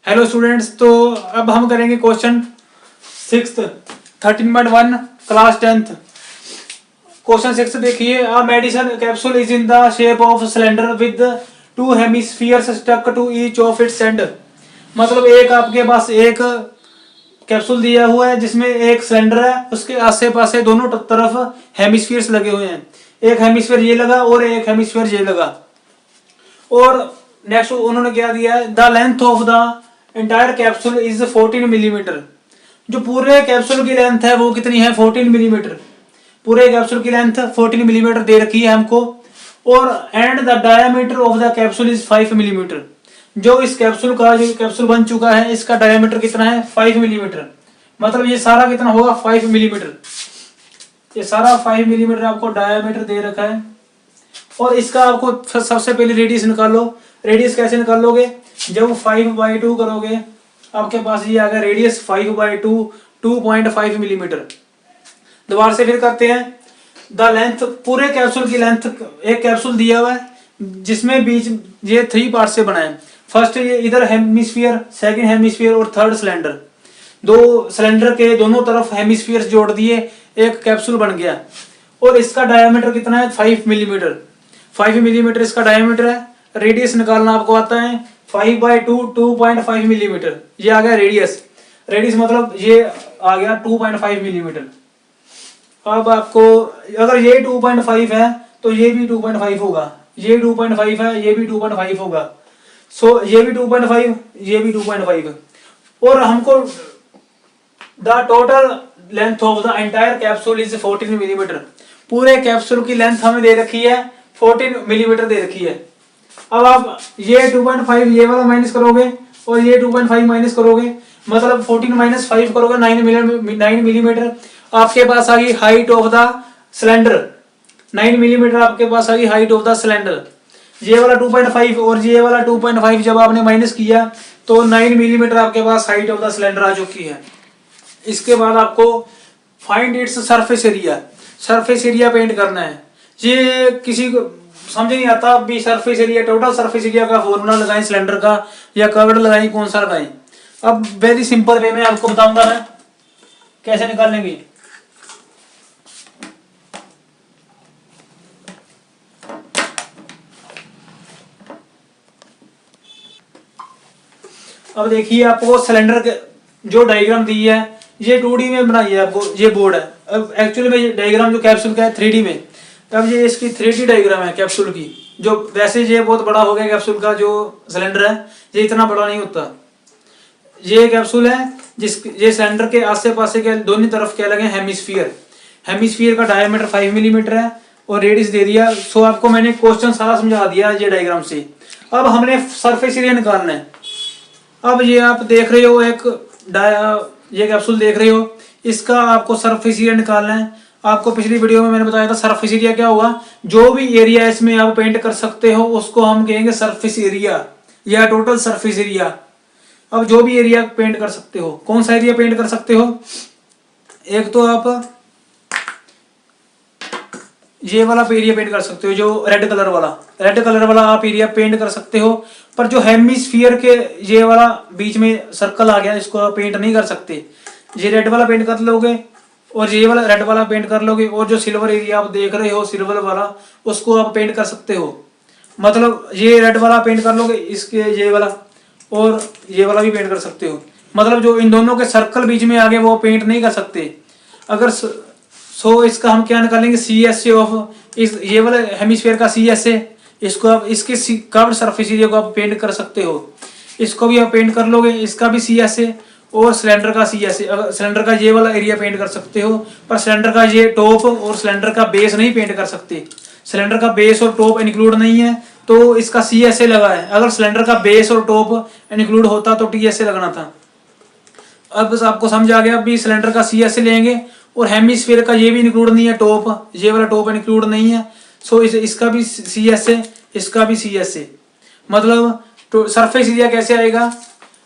Hello students, तो अब हम करेंगे question 6th 13.1 class 10th। Question 6 देखिए, a medicine capsule is in the shape of cylinder with 2 hemispheres stuck to each of its end. मतलब एक आपके पास एक कैप्सूल दिया हुआ है जिसमें एक सिलेंडर है, उसके आसे पासे दोनों तरफ हेमिस्फीयर्स लगे हुए हैं। एक हेमिस्फीयर ये लगा और एक हेमिस्फीयर ये लगा। और नेक्स्ट उन्होंने क्या दिया है, the length of the entire capsule is 14 millimetre. जो पूरे कैप्सूल की लेंथ है वो कितनी है, 14 मिलीमीटर। पूरे कैप्सूल की लेंथ 14 मिलीमीटर दे रखी है हमको। और and the diameter of the capsule is 5 millimetre. जो इस कैप्सूल का जो कैप्सूल बन चुका है इसका डायमीटर कितना है, 5 मिलीमीटर। मतलब ये सारा कितना होगा, 5 मिलीमीटर। ये सारा 5 मिलीमीटर आपको डायमीटर दे रखा है। और इसका आपको सबसे पहले रेडियस निकालो। रेडियस कैसे निकालोगे, जब 5/2 करोगे आपके पास ये आ गया रेडियस 5/2 2.5 मिलीमीटर। दोबारा से फिर करते हैं, द लेंथ पूरे कैप्सूल की लेंथ, एक कैप्सूल दिया हुआ है जिसमें बीच ये 3 पार्ट से बना है। फर्स्ट ये इधर हेमिस्फीयर, सेकंड हेमिस्फीयर और थर्ड सिलेंडर। दो सिलेंडर के दोनों तरफ हेमिस्फीयर जोड़ दिए, एक कैप्सूल बन गया। और इसका डायमीटर कितना है, 5 मिलीमीटर। 5 मिलीमीटर इसका डायमीटर है। रेडियस निकालना आपको आता है 5/2 2.5 मिलीमीटर। ये आ गया रेडियस। रेडियस मतलब ये आ गया 2.5 मिलीमीटर। अब आपको अगर ये 2.5 है तो ये भी 2.5 होगा, ये 2.5 है, ये भी 2.5 होगा। सो ये भी 2.5, ये भी 2.5। और हमको the total length of the entire capsule is 14 millimetre. पूरे कैप्सूल की लेंथ हमें दे रखी है 14 मिलीमीटर दे रखी है। अब आप ये 2.5 ये वाला माइनस करोगे और ये 2.5 माइनस करोगे, मतलब 14 माइनस 5 करोगे 9 मिलीमीटर। आपके पास आ गई height of the cylinder, 9 millimetre आपके पास आ गई हाइट ऑफ द सिलेंडर। ये वाला 2.5 और ये वाला 2.5 जब आपने माइनस किया तो 9 मिलीमीटर आपके पास हाइट ऑफ द सिलेंडर आ चुकी है। इसके बाद आपको find its surface area, surface area paint करना है। ये किसी को समझ नहीं आता भी surface area, total surface area का फॉर्मूला लगाएं सिलेंडर का या कर्व्ड लगाएं, कौन सा लगाएं। अब वेरी सिंपल वे में आपको बताऊंगा मैं कैसे निकालेंगे। अब देखिए, आपको सिलेंडर के जो डायग्राम दी है ये 2D में बनाई है, आपको ये बोर्ड है। अब एक्चुअली में ये डायग्राम जो कैप्सूल का है 3D में। अब ये इसकी 3D डायग्राम है कैप्सूल की। जो वैसे ये बहुत बड़ा हो गया कैप्सूल का, जो सिलेंडर है ये इतना बड़ा नहीं होता। ये कैप्सूल है जिस ये सिलेंडर के आसे पासे के दोनों तरफ क्या लगे, हेमिस्फीयर। हेमिस्फीयर का डायमीटर 5 मिलीमीटर है और रेडियस दे दिया। सो आपको मैंने क्वेश्चन सारा समझा दिया ये डायग्राम से। अब हमने सरफेस एरिया निकालना है। अब ये आप देख रहे हो ये कैप्सूल देख रहे हो, इसका आपको सरफेस एरिया निकालना है। आपको पिछली वीडियो में मैंने बताया था सरफेस एरिया क्या होगा। जो भी एरिया इसमें आप पेंट कर सकते हो उसको हम कहेंगे सरफेस एरिया या टोटल सरफेस एरिया। अब जो भी एरिया पेंट कर सकते हो, कौन सा एरिया पेंट कर सकते हो, एक तो आप ये वाला एरिया पेंट कर सकते हो, जो रेड कलर वाला आप एरिया पेंट कर सकते हो। पर जो हेमिस्फीयर के ये वाला बीच में सर्कल आ गया, इसको आप पेंट नहीं कर सकते। ये रेड वाला पेंट कर लोगे और ये वाला रेड वाला पेंट कर लोगे। और जो सिल्वर एरिया आप देख रहे हो सिल्वर वाला, उसको आप पेंट कर सकते हो। मतलब ये रेड वाला पेंट कर लोगे, इसके ये वाला और ये वाला भी पेंट कर सकते हो। मतलब जो इन दोनों के सर्कल बीच में आगे वो पेंट नहीं कर सकते। अगर सो इसका हम क्या निकालेंगे, CSA ऑफ इस ये वाला हेमिस्फीयर का CSA। इसको आप इसके कर्व्ड सरफेस एरिया को आप पेंट कर सकते हो। इसको भी आप पेंट कर लोगे, इसका भी CSA और सिलेंडर का CSA। अगर सिलेंडर का ये वाला एरिया पेंट कर सकते हो, पर सिलेंडर का ये टॉप और सिलेंडर का बेस नहीं पेंट कर सकते। सिलेंडर का बेस और टॉप इंक्लूड नहीं है तो इसका CSA लगा है। अगर सिलेंडर का बेस और टॉप इंक्लूड होता तो TSA लगना था। अब बस आपको समझ आ गया। अभी सिलेंडर का CSA लेंगे और हेमिस्फीयर का ये भी इंक्लूड नहीं है, टॉप ये वाला टॉप इंक्लूड नहीं है। सो इसका भी CSA, इसका भी CSA। मतलब तो सरफेस एरिया कैसे आएगा,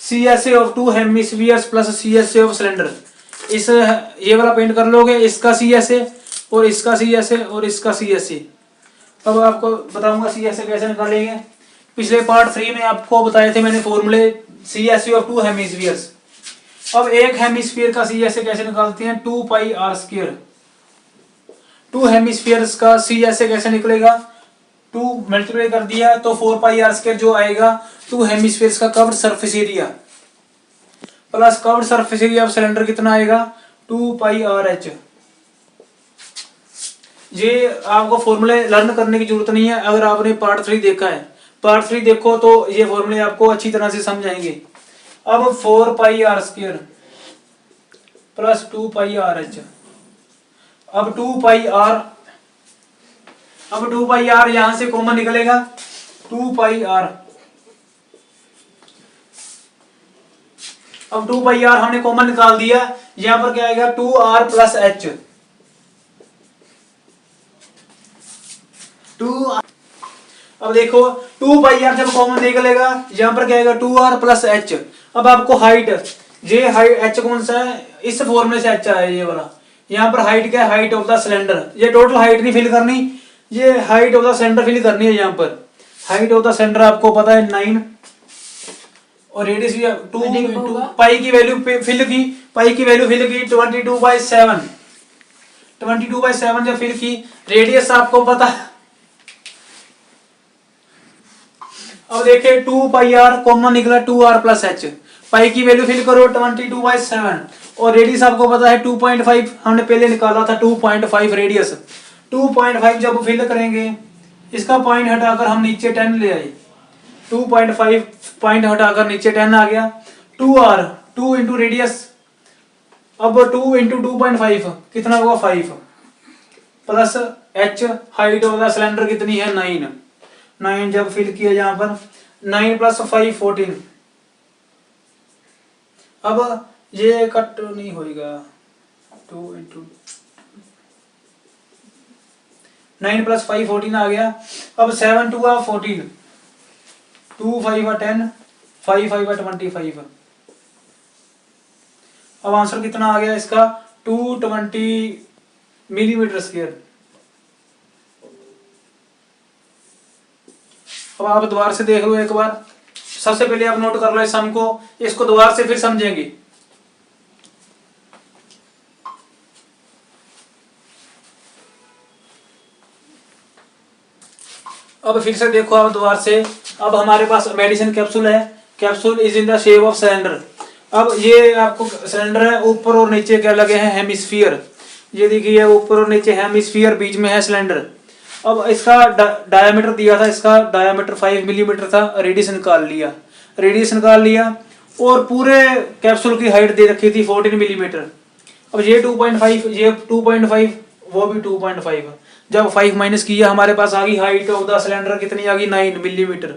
CSA of 2 hemispheres plus CSA of cylinder. इस ये वाला पेंट कर लोगे, इसका CSA और इसका CSA और इसका CSA। अब आपको बताऊंगा CSA कैसे निकालेंगे। पिछले पार्ट 3 में आपको बताए थे मैंने फॉर्मूले CSA ऑफ टू हेमिस्फीयर्स। अब एक हेमिस्फीयर का CSA कैसे निकालते हैं, 2 pi r square. To hemispheres का CSA कैसे निकलेगा, 2 मल्टीप्लाई कर दिया तो 4 पाई आर स्क्वायर जो आएगा, टू हेमिस्फीयर्स का curved surface area plus curved surface area of cylinder कितना आएगा, 2 पाई आर एच। ये आपको फॉर्मूले लर्न करने की जरूरत नहीं है, अगर आपने पार्ट 3 देखा है, पार्ट 3 देखो तो ये फॉर्मूले आपको अच्छी तरह से समझाएंगे। अब 4 pi r square plus 2 pi r h. अब 2 पाई आर यहां से कॉमन निकलेगा, 2 पाई आर। अब 2 पाई आर हमने कॉमन निकाल दिया, यहां पर क्या आएगा, 2r प्लस एच। अब देखो 2 पाई आर जब कॉमन निकलेगा, यहां पर क्या आएगा, 2r प्लस एच। अब आपको हाइट, ये हाइट एच कौन सा है, इस फॉर्मूले से एच आया ये वाला। यहाँ पर हाइट क्या है, हाइट ऑफ द सिलेंडर। ये टोटल हाइट नहीं फिल करनी, ये height of the cylinder fill करनी है। यहाँ पर हाइट ऑफ द सिलेंडर आपको पता है 9 और रेडियस भी 2 पाई की वैल्यू फिल की, पाई की वैल्यू फिल की 22/7, 22/7 जब फिल की, रेडियस आपको पता। अब देखे 2 पाई आर कॉमन निकला, 2r प्लस एच। पाई की वैल्यू फिल करो 22/7 और रेडियस आपको पता है 2.5, हमने पहले निकाला था 2.5 रेडियस। 2.5 जब फिल करेंगे, इसका पॉइंट हटाकर हम नीचे 10 ले आए, 2.5 पॉइंट हटाकर नीचे 10 आ गया। 2r 2 इंटू रेडियस, अब 2 इंटू 2.5 कितना होगा 5 plus h, height of the cylinder कितनी है 9 जब फिल किया, यहाँ पर 9 प्लस 5 14। अब ये कट नहीं होगा, 2 इंटू 9 प्लस 5 14 आ गया। अब 7 2 14, 2 5 10, 5 5 25। अब आंसर कितना आ गया इसका, 220 मिलीमीटर स्क्वायर। अब आप दोबारा से देख लो एक बार, सबसे पहले आप नोट कर लो इस सम को, इसको दोबारा से फिर समझेंगे। अब फिर से देखो आप दोबारा से, अब हमारे पास मेडिसिन कैप्सूल है, capsule is in the shape of cylinder. अब ये आपको सिलेंडर है, ऊपर और नीचे क्या लगे हैं, हेमिस्फीयर। ये देखिए ऊपर और नीचे हेमिस्फीयर, बीच में है सिलेंडर। अब इसका डायमीटर दिया था, इसका डायमीटर 5 मिलीमीटर था, रेडियस निकाल लिया और पूरे कैप्सूल की हाइट दे रखी थी 14 मिलीमीटर। अब ये 2.5, ये 2.5, वो भी 2.5। जब 5 माइनस किया, हमारे पास आ गई हाइट ऑफ द सिलेंडर कितनी आ गई, 9 मिलीमीटर।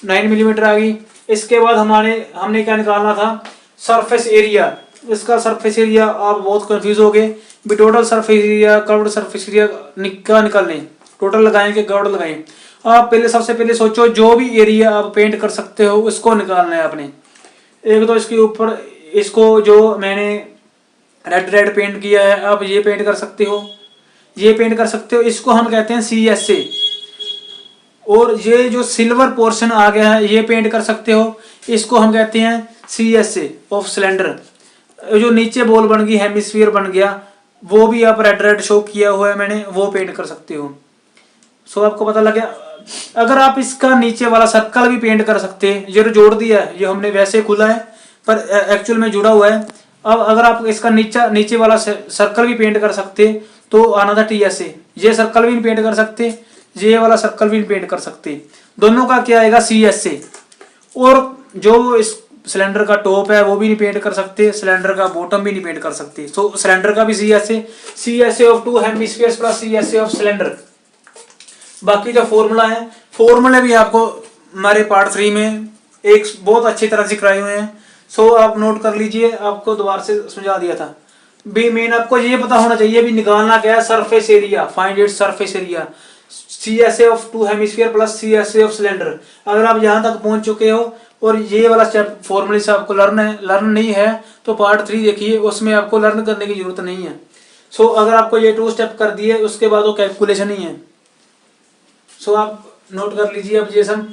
9 मिलीमीटर आ गई। इसके बाद हमने क्या निकालना था, सरफेस एरिया। इसका सरफेस एरिया आप बहुत कंफ्यूज हो गए, total surface area, curved surface area क्या निकाल लें, टोटल लगाएं कि कर्व्ड लगाएं। आप पहले सबसे पहले सोचो, जो भी एरिया आप पेंट कर सकते हो उसको निकालना है आपने। एक तो इसके ऊपर, इसको जो मैंने रेड पेंट किया है, आप ये पेंट कर सकते हो, ये पेंट कर सकते हो, इसको हम कहते हैं CSA। और ये जो सिल्वर पोर्शन आ गया है, ये पेंट कर सकते हो, इसको हम कहते हैं CSA ऑफ सिलेंडर। जो नीचे बॉल बन गई, हेमिस्फीयर बन गया, वो भी आप रेड शो किया हुआ है मैंने, वो पेंट कर सकते हो। सो आपको पता लग गया। अगर आप इसका नीचे वाला सर्कल भी पेंट कर सकते हैं, ये जोड़ दिया है, ये हमने वैसे खुला है पर एक्चुअल में जुड़ा हुआ है। अब अगर आप इसका नीचे वाला सर्कल भी पेंट कर सकते तो आना था TSA। ये सर्कल भी पेंट कर सकते, ये वाला सर्कल भी पेंट कर सकते, दोनों का क्या आएगा CSA। और जो इस सिलेंडर का टॉप है वो भी नहीं पेंट कर सकते, सिलेंडर का बॉटम भी नहीं पेंट कर सकते। तो सिलेंडर का भी CSA of to hemispheres plus CSA of cylinder. बाकी जो फॉर्मूला है, फॉर्मूले भी आपको हमारे पार्ट 3 में एक बहुत अच्छी तरह से कराए हुए हैं। सो आप नोट कर लीजिए, आपको दोबारा से समझा दिया था। बी मेन आपको ये पता होना चाहिए भी निकालना क्या है, surface area, find it surface area, CSA of two hemisphere plus CSA of cylinder. अगर आप यहाँ तक पहुंच चुके हो और ये वाला स्टेप फॉर्मूले से आपको लर्न नहीं है तो पार्ट 3 देखिए, उसमें आपको लर्न करने की जरूरत नहीं है। सो अगर आपको ये 2 स्टेप कर दिए, उसके बाद वो कैलकुलेशन ही है। सो आप नोट कर लीजिए अब ये सब।